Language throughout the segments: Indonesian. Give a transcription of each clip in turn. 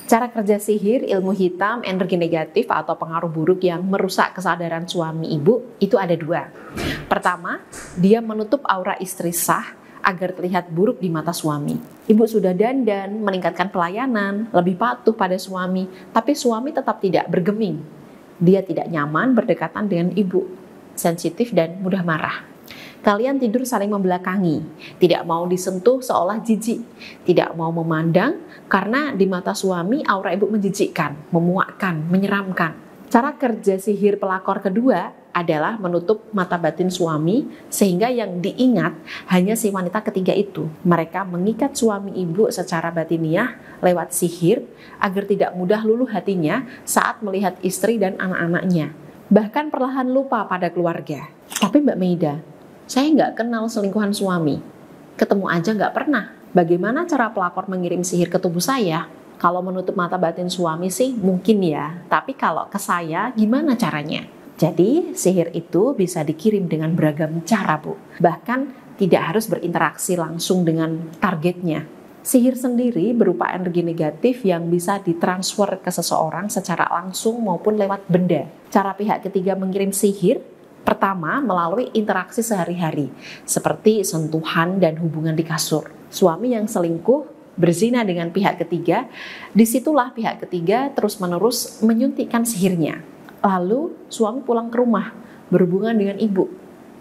Cara kerja sihir, ilmu hitam, energi negatif atau pengaruh buruk yang merusak kesadaran suami ibu itu ada dua. Pertama, dia menutup aura istri sah agar terlihat buruk di mata suami. Ibu sudah dandan, meningkatkan pelayanan, lebih patuh pada suami, tapi suami tetap tidak bergeming. Dia tidak nyaman berdekatan dengan ibu, sensitif dan mudah marah. Kalian tidur saling membelakangi, tidak mau disentuh seolah jijik, tidak mau memandang karena di mata suami aura ibu menjijikkan, memuakkan, menyeramkan. Cara kerja sihir pelakor kedua adalah menutup mata batin suami sehingga yang diingat hanya si wanita ketiga itu. Mereka mengikat suami ibu secara batiniah lewat sihir agar tidak mudah luluh hatinya saat melihat istri dan anak-anaknya. Bahkan perlahan lupa pada keluarga. Tapi Mbak Meida, saya nggak kenal selingkuhan suami. Ketemu aja nggak pernah. Bagaimana cara pelakor mengirim sihir ke tubuh saya? Kalau menutup mata batin suami sih mungkin ya. Tapi kalau ke saya gimana caranya? Jadi sihir itu bisa dikirim dengan beragam cara, Bu. Bahkan tidak harus berinteraksi langsung dengan targetnya. Sihir sendiri berupa energi negatif yang bisa ditransfer ke seseorang secara langsung maupun lewat benda. Cara pihak ketiga mengirim sihir pertama, melalui interaksi sehari-hari, seperti sentuhan dan hubungan di kasur. Suami yang selingkuh, berzina dengan pihak ketiga, disitulah pihak ketiga terus-menerus menyuntikkan sihirnya. Lalu, suami pulang ke rumah, berhubungan dengan ibu.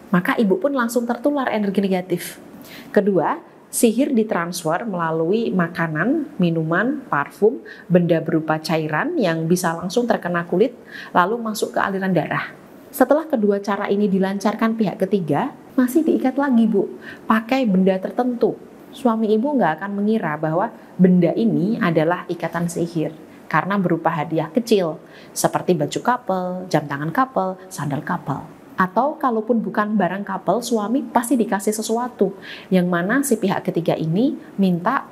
Maka ibu pun langsung tertular energi negatif. Kedua, sihir ditransfer melalui makanan, minuman, parfum, benda berupa cairan yang bisa langsung terkena kulit, lalu masuk ke aliran darah. Setelah kedua cara ini dilancarkan pihak ketiga, masih diikat lagi, Bu, pakai benda tertentu. Suami ibu nggak akan mengira bahwa benda ini adalah ikatan sihir, karena berupa hadiah kecil, seperti baju couple, jam tangan couple, sandal couple. Atau kalaupun bukan barang couple, suami pasti dikasih sesuatu, yang mana si pihak ketiga ini minta,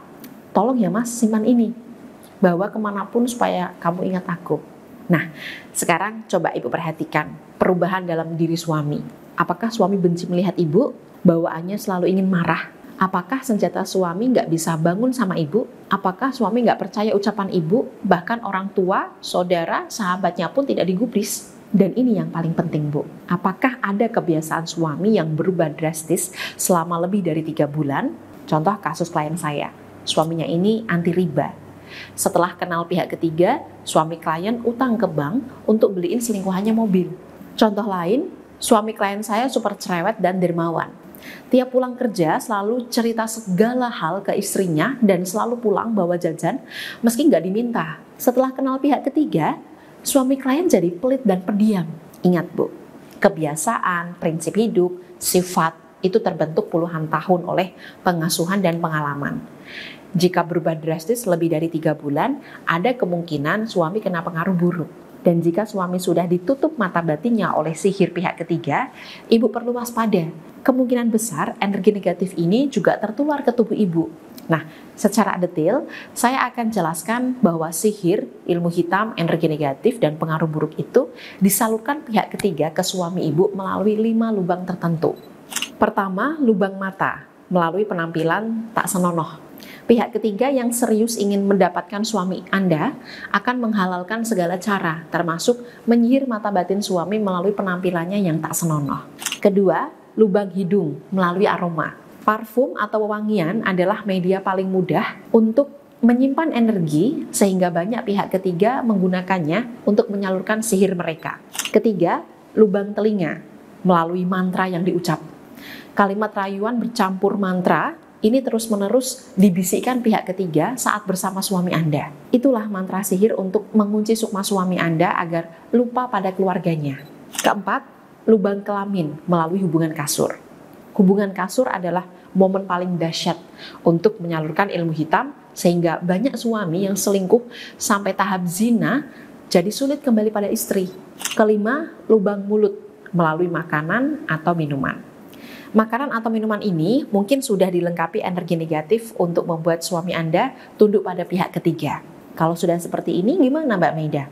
tolong ya mas, simpan ini, bawa kemanapun supaya kamu ingat aku. Nah, sekarang coba ibu perhatikan perubahan dalam diri suami. Apakah suami benci melihat ibu? Bawaannya selalu ingin marah? Apakah senjata suami nggak bisa bangun sama ibu? Apakah suami nggak percaya ucapan ibu? Bahkan orang tua, saudara, sahabatnya pun tidak digubris. Dan ini yang paling penting, Bu. Apakah ada kebiasaan suami yang berubah drastis selama lebih dari 3 bulan? Contoh kasus klien saya. Suaminya ini anti riba. Setelah kenal pihak ketiga, suami klien utang ke bank untuk beliin selingkuhannya mobil. Contoh lain, suami klien saya super cerewet dan dermawan. Tiap pulang kerja selalu cerita segala hal ke istrinya dan selalu pulang bawa jajan meski nggak diminta. Setelah kenal pihak ketiga, suami klien jadi pelit dan pendiam. Ingat, Bu, kebiasaan, prinsip hidup, sifat itu terbentuk puluhan tahun oleh pengasuhan dan pengalaman. Jika berubah drastis lebih dari 3 bulan, ada kemungkinan suami kena pengaruh buruk. Dan jika suami sudah ditutup mata batinnya oleh sihir pihak ketiga, ibu perlu waspada. Kemungkinan besar energi negatif ini juga tertular ke tubuh ibu. Nah, secara detail, saya akan jelaskan bahwa sihir, ilmu hitam, energi negatif, dan pengaruh buruk itu disalurkan pihak ketiga ke suami ibu melalui 5 lubang tertentu. Pertama, lubang mata, melalui penampilan tak senonoh. Pihak ketiga yang serius ingin mendapatkan suami Anda akan menghalalkan segala cara, termasuk menyihir mata batin suami melalui penampilannya yang tak senonoh. Kedua, lubang hidung melalui aroma. Parfum atau wewangian adalah media paling mudah untuk menyimpan energi sehingga banyak pihak ketiga menggunakannya untuk menyalurkan sihir mereka. Ketiga, lubang telinga melalui mantra yang diucap. Kalimat rayuan bercampur mantra ini terus-menerus dibisikkan pihak ketiga saat bersama suami Anda. Itulah mantra sihir untuk mengunci sukma suami Anda agar lupa pada keluarganya. Keempat, lubang kelamin melalui hubungan kasur. Hubungan kasur adalah momen paling dahsyat untuk menyalurkan ilmu hitam sehingga banyak suami yang selingkuh sampai tahap zina jadi sulit kembali pada istri. Kelima, lubang mulut melalui makanan atau minuman. Makanan atau minuman ini mungkin sudah dilengkapi energi negatif untuk membuat suami Anda tunduk pada pihak ketiga. Kalau sudah seperti ini, gimana Mbak Meida?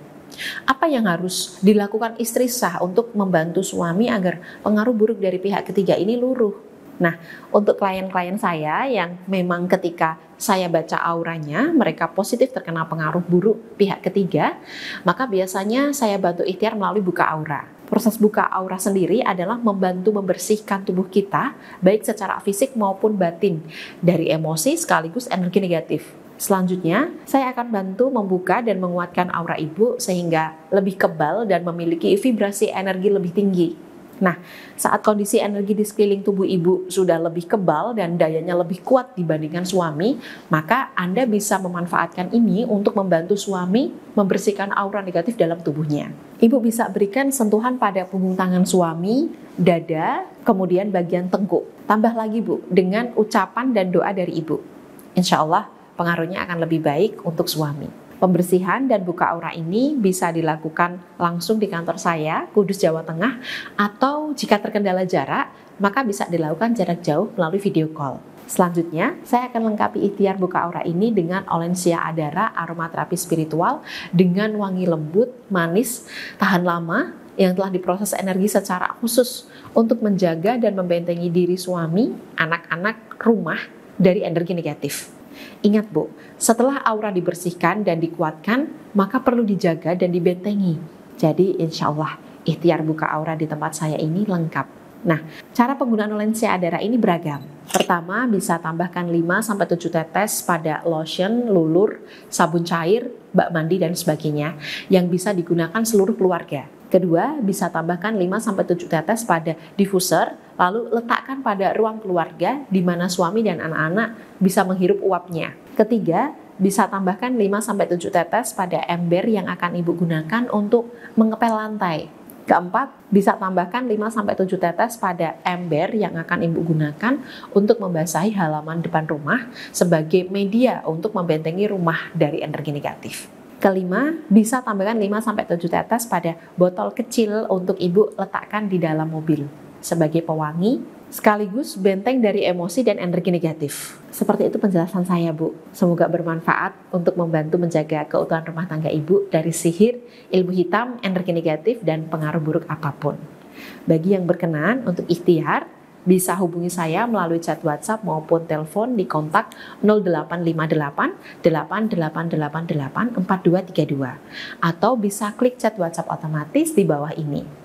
Apa yang harus dilakukan istri sah untuk membantu suami agar pengaruh buruk dari pihak ketiga ini luruh? Nah, untuk klien-klien saya yang memang ketika saya baca auranya, mereka positif terkena pengaruh buruk pihak ketiga, maka biasanya saya bantu ikhtiar melalui buka aura. Proses buka aura sendiri adalah membantu membersihkan tubuh kita, baik secara fisik maupun batin, dari emosi sekaligus energi negatif. Selanjutnya, saya akan bantu membuka dan menguatkan aura ibu sehingga lebih kebal dan memiliki vibrasi energi lebih tinggi. Nah, saat kondisi energi di sekeliling tubuh ibu sudah lebih kebal dan dayanya lebih kuat dibandingkan suami, maka Anda bisa memanfaatkan ini untuk membantu suami membersihkan aura negatif dalam tubuhnya. Ibu bisa berikan sentuhan pada punggung tangan suami, dada, kemudian bagian tengkuk. Tambah lagi Bu, dengan ucapan dan doa dari ibu. Insya Allah pengaruhnya akan lebih baik untuk suami. Pembersihan dan buka aura ini bisa dilakukan langsung di kantor saya, Kudus, Jawa Tengah, atau jika terkendala jarak, maka bisa dilakukan jarak jauh melalui video call. Selanjutnya, saya akan lengkapi ikhtiar buka aura ini dengan Olensia Adara aromaterapi spiritual dengan wangi lembut, manis, tahan lama, yang telah diproses energi secara khusus untuk menjaga dan membentengi diri suami, anak-anak, rumah dari energi negatif. Ingat Bu, setelah aura dibersihkan dan dikuatkan, maka perlu dijaga dan dibentengi. Jadi insya Allah ikhtiar buka aura di tempat saya ini lengkap. Nah, cara penggunaan Olensia Adara ini beragam. Pertama, bisa tambahkan 5-7 tetes pada lotion, lulur, sabun cair, bak mandi, dan sebagainya yang bisa digunakan seluruh keluarga. Kedua, bisa tambahkan 5-7 tetes pada diffuser, lalu letakkan pada ruang keluarga di mana suami dan anak-anak bisa menghirup uapnya. Ketiga, bisa tambahkan 5-7 tetes pada ember yang akan Ibu gunakan untuk mengepel lantai. Keempat, bisa tambahkan 5-7 tetes pada ember yang akan Ibu gunakan untuk membasahi halaman depan rumah sebagai media untuk membentengi rumah dari energi negatif. Kelima, bisa tambahkan 5-7 tetes pada botol kecil untuk Ibu letakkan di dalam mobil sebagai pewangi sekaligus benteng dari emosi dan energi negatif. Seperti itu penjelasan saya Bu. Semoga bermanfaat untuk membantu menjaga keutuhan rumah tangga Ibu dari sihir, ilmu hitam, energi negatif, dan pengaruh buruk apapun. Bagi yang berkenan untuk ikhtiar, bisa hubungi saya melalui chat WhatsApp maupun telepon di kontak 0858 8888 4232 atau bisa klik chat WhatsApp otomatis di bawah ini.